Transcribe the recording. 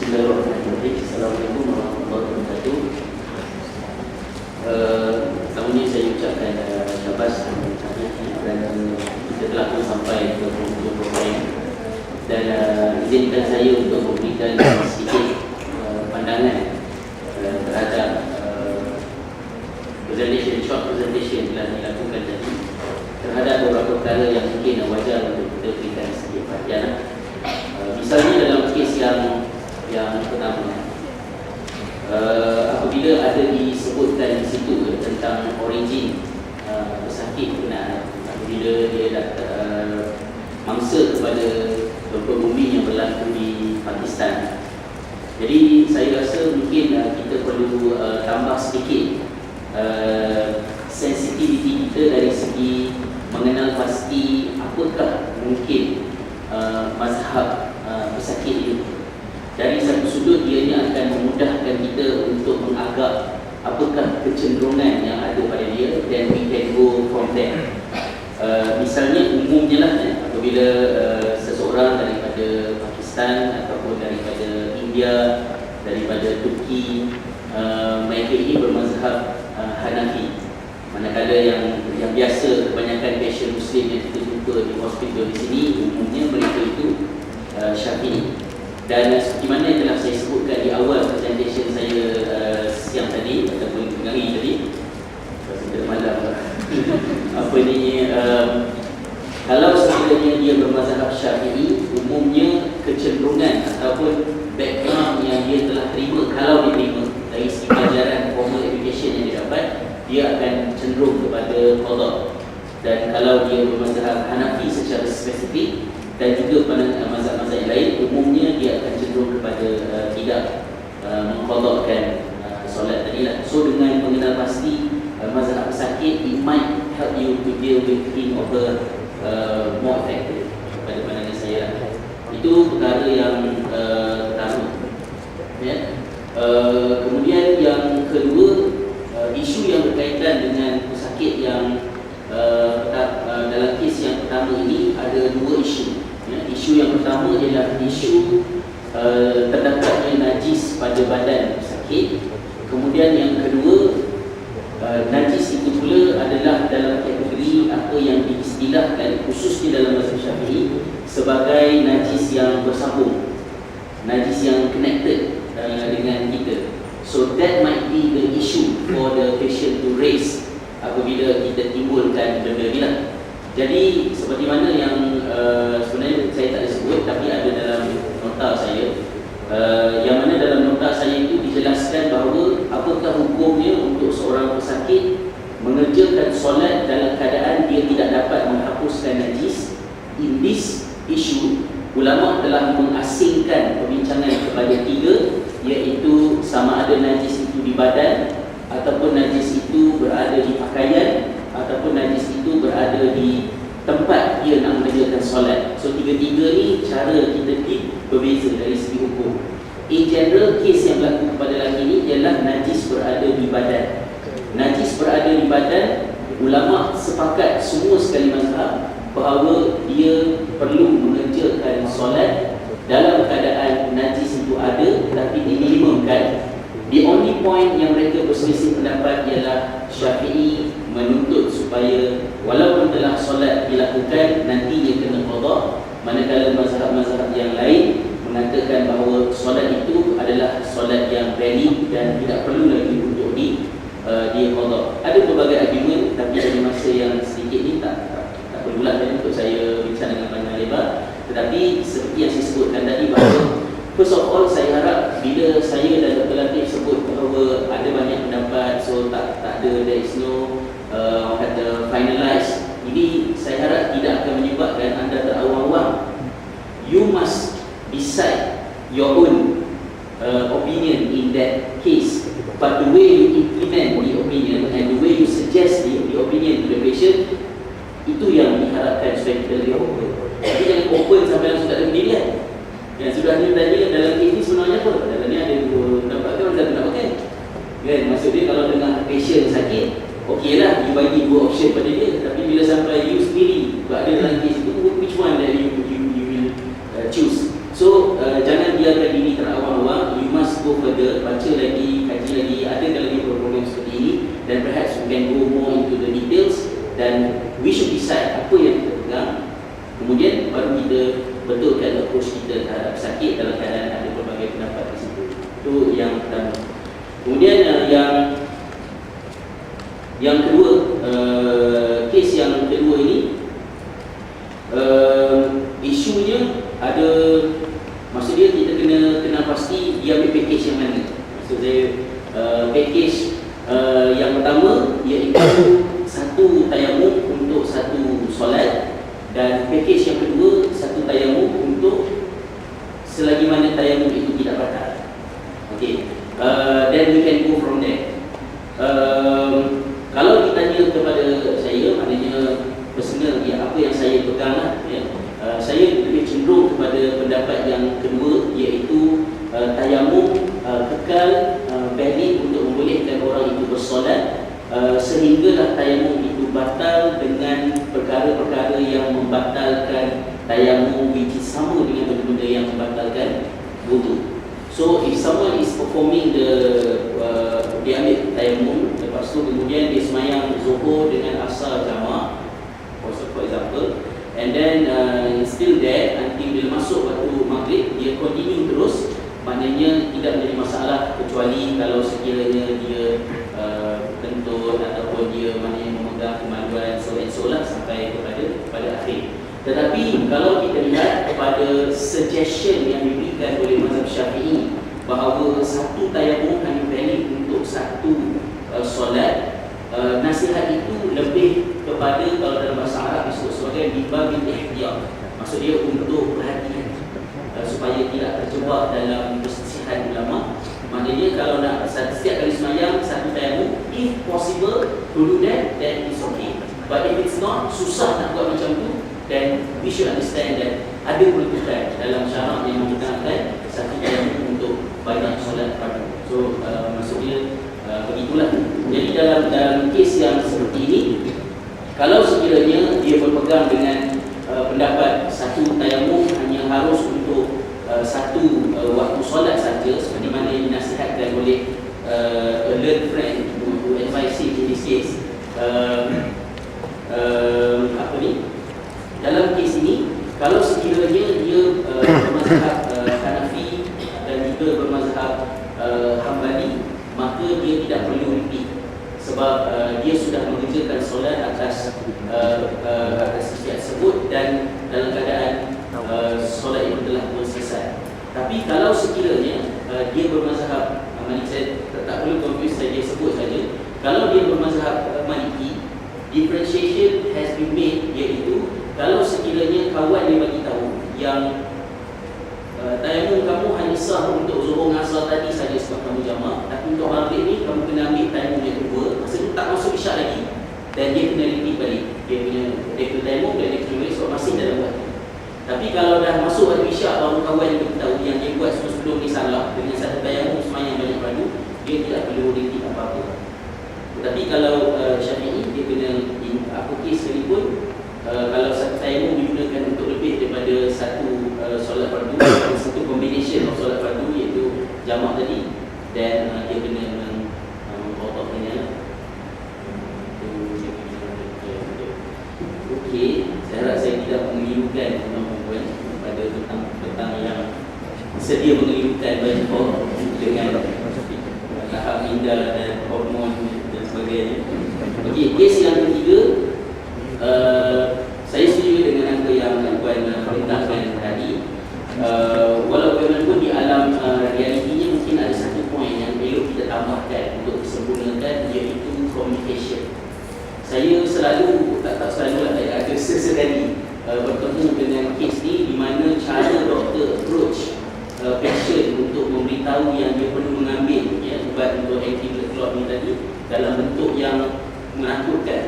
Bismillahirrahmanirrahim. Assalamualaikum warahmatullahi wabarakatuh. Pertamanya saya ucapkan syabas kerana kita telah pun sampai ke penghujung program, dan izinkan saya untuk memberikan sedikit pandangan terhadap short presentation yang telah dilakukan tadi terhadap beberapa perkara yang mungkin wajar untuk kita berikan sedikit perhatian. Misalnya dalam kes yang pertama, apabila ada disebutkan di situ tentang origin pesakit berkenaan, apabila dia mangsa kepada gempa bumi yang berlaku di Pakistan. Jadi saya rasa mungkin kita perlu tambah sedikit sensitiviti kita dari segi mengenal pasti apakah mungkin mazhab pesakit itu. Dari satu sudut, ianya akan memudahkan kita untuk mengagak apakah kecenderungan yang ada pada dia, then we can go from there. Misalnya umumnya lah, apabila seseorang daripada Pakistan ataupun daripada India, daripada Turki, mereka ini bermazhab Hanafi. Manakala yang biasa kebanyakan pasien Muslim yang kita jumpa di hospital di sini, umumnya mereka itu Syafi'i. Dan seperti mana yang telah saya sebutkan di awal presentation saya siang tadi ataupun hari tadi, sudah malam apa ni, kalau sekiranya dia bermazhab Syafi'i, umumnya kecenderungan ataupun background yang dia telah terima, kalau dia terima dari segi pelajaran formal education yang dia dapat, dia akan cenderung kepada qada. Dan kalau dia bermazhab Hanafi secara spesifik dan juga pada mazhab-mazhab yang lain, umumnya dia akan cenderung kepada tidak mengqadakan solat tadi lah. So dengan mengenal pasti mazhab pesakit, it might help you to deal with him over more effective pada pandangan saya lah. Itu perkara yang pertama, ya. Kemudian yang kedua, isu yang berkaitan dengan pesakit yang dalam kes yang pertama ini ada dua isu. Isu yang pertama ialah isu terdapatnya najis pada badan pesakit. Kemudian yang kedua, najis itu pula adalah dalam kategori apa yang diistilahkan khususnya dalam mazhab Syafi'i sebagai najis yang bersambung, najis yang connected dengan kita. So that might be the issue for the patient to raise apabila kita timbulkan benda ni lah. Jadi seperti mana yang sebenarnya saya tak ada sebut, tapi ada dalam nota saya, yang mana dalam nota saya itu dijelaskan bahawa apakah hukumnya untuk seorang pesakit mengerjakan solat dalam keadaan dia tidak dapat menghapuskan najis. In this issue, ulama telah mengasingkan perbincangan kepada tiga, iaitu sama ada najis itu di badan, ataupun najis itu berada di pakaian, ataupun najis itu berada di tempat dia nak mengerjakan solat. So tiga-tiga ni cara kita berbeza dari segi hukum. In general, kes yang berlaku kepada lelaki ini ialah najis berada di badan. Najis berada di badan, ulama sepakat semua sekali mazhab bahawa dia perlu mengerjakan solat dalam keadaan najis itu ada, tapi diminimumkan. The only point yang mereka berselisih pendapat ialah Syafi'i menuntut supaya walaupun telah solat dilakukan, nantinya kena qada, manakala mazhab-mazhab yang lain mengatakan bahawa solat itu adalah solat yang valid dan tidak perlu lagi untuk qada. Ada pelbagai argument, tapi dari masa yang sedikit ni tak perlulah untuk saya bincang dengan panjang lebar. Tetapi seperti yang saya sebutkan tadi, bahawa first of all, saya harap bila saya dan Dr. Latif sebut bahawa ada banyak pendapat, so tak ada, there is no orang kata finalize, ini saya harap tidak akan menyebabkan anda terawang-awang. You must decide your own opinion in that case, but the way you implement the opinion and the way you suggest the opinion to the patient, itu yang diharapkan supaya kita lebih open. Jadi jangan open sampai langsung tak ada pendirian. Yang sudah ni tadi dalam kes ni sebenarnya apa? Dalam ni ada dua pendapat kan, orang tak pakai kan? Maksud dia kalau dengan patient sakit, okey lah, you bagi dua option pada dia. Tapi bila sampai you sendiri ada dalam kes itu, which one that you will choose? So jangan biarkan diri terawang-awang must go further, baca lagi, kaji lagi, ada lagi program seperti ini, dan perhaps we can go more into the details, dan we should decide apa yang kita pegang. Kemudian baru kita betulkan approach kita terhadap sakit dalam keadaan ada berbagai pendapat di situ. Itu yang pertama. Kemudian yang kedua, kes yang kedua ini, isunya ada, maksud dia kita kena pasti dia ambil package yang mana. Maksud saya package yang pertama iaitu satu tayamum untuk satu solat, dan package yang kedua satu tayamum untuk selagi mana tayamum itu tidak batal. Okay, then we can go from there. Kalau ditanya kepada saya, maknanya personal apa yang saya pegang lah, ya. Saya lebih cenderung kepada pendapat yang kedua, iaitu tayamum kekal valid untuk membolehkan orang itu bersolat sehinggalah tayamum itu batal dengan perkara-perkara yang membatalkan tayamum, which is sama dengan benda-benda yang membatalkan wudu. So if someone is performing dia ambil tayamum, lepas tu kemudian dia semayang zuhur dengan asar jamak, for example, and then still there until bila masuk waktu maghrib, dia continue terus, maknanya tidak menjadi masalah, kecuali kalau sekiranya dia kentut ataupun dia maknanya memegang kemaluan so lah sampai kepada akhir. Tetapi kalau kita lihat kepada suggestion yang diberikan oleh mazhab Syafi'i bahawa satu tayamum hanya valid untuk satu solat, nasihat itu lebih kepada, kalau dalam bahasa Arab disebut sebagai bibabil ihtiyat, maksud dia untuk perhatian supaya tidak terjebak dalam perselisihan ulama. Maknanya kalau nak setiap kali semayang satu tayamum, if possible to do that, then it's okay. But if it's not, susah nak buat macam tu, then we should understand that ada peruntukan dalam syarak yang menggunakan satu tayamum untuk banyak solat fardu. So maksudnya begitulah. Jadi dalam kes yang seperti ini, kalau sekiranya dia berpegang dengan pendapat satu tayamum hanya harus untuk satu waktu solat saja, seperti mana yang dinasihatkan oleh a learned friend who advise him in this case, dalam kes ini, kalau sekiranya dia bermazhab Hanafi dan juga bermazhab Hambali, maka dia tidak perlu repeat, sebab dia sudah mengerjakan solat atas sifat tersebut dan dalam keadaan solat itu telah pun selesai. Tapi kalau sekiranya dia bermazhab Maliki, saya tak perlu confuse, saya sebut saja, kalau dia bermazhab Maliki, differentiation has been made, iaitu kalau sekiranya kawan dia bagi tahu yang tayamum kamu hanya sah untuk zuhur asar tadi saja sebab kamu jamak, tapi untuk maghrib ni kamu kena ambil tayamum yang kedua, masa tu tak masuk isyak lagi, dan dia kena repeat balik dia punya tayamum, dan dia kena balik sebab masih dalam waktu. Tapi kalau dah masuk waktu isyak, baru kawan yang beritahu yang dia buat sebelum ni salah dengan satu tayamum semayang banyak padu, dia tidak perlu repeat apa-apa. Tapi kalau Syafi'i, dia kena apa kes sekalipun, kalau satu tayamum digunakan untuk lebih daripada satu solat fardu, satu combination of solat fardu iaitu jamak tadi, dan dia kena memotokkannya. Okey, saya harap saya tidak mengelirukan tuan-tuan pada tentang yang sedia mengelirukan banyak dengan tahap minda dan hormon dan sebagainya. Okey, kes yang ketiga, saya setuju dengan apa yang Puan perintahkan tadi. Walau bagaimanapun di alam realitinya mungkin ada satu poin yang perlu kita tambahkan untuk disempurnakan, iaitu communication. Saya selalu, tak selalu lah, saya ada sesekali bertemu dengan kes ni di mana cara doktor approach patient untuk memberitahu yang dia perlu mengambil ubat untuk anti-blood clot ni tadi dalam bentuk yang menakutkan,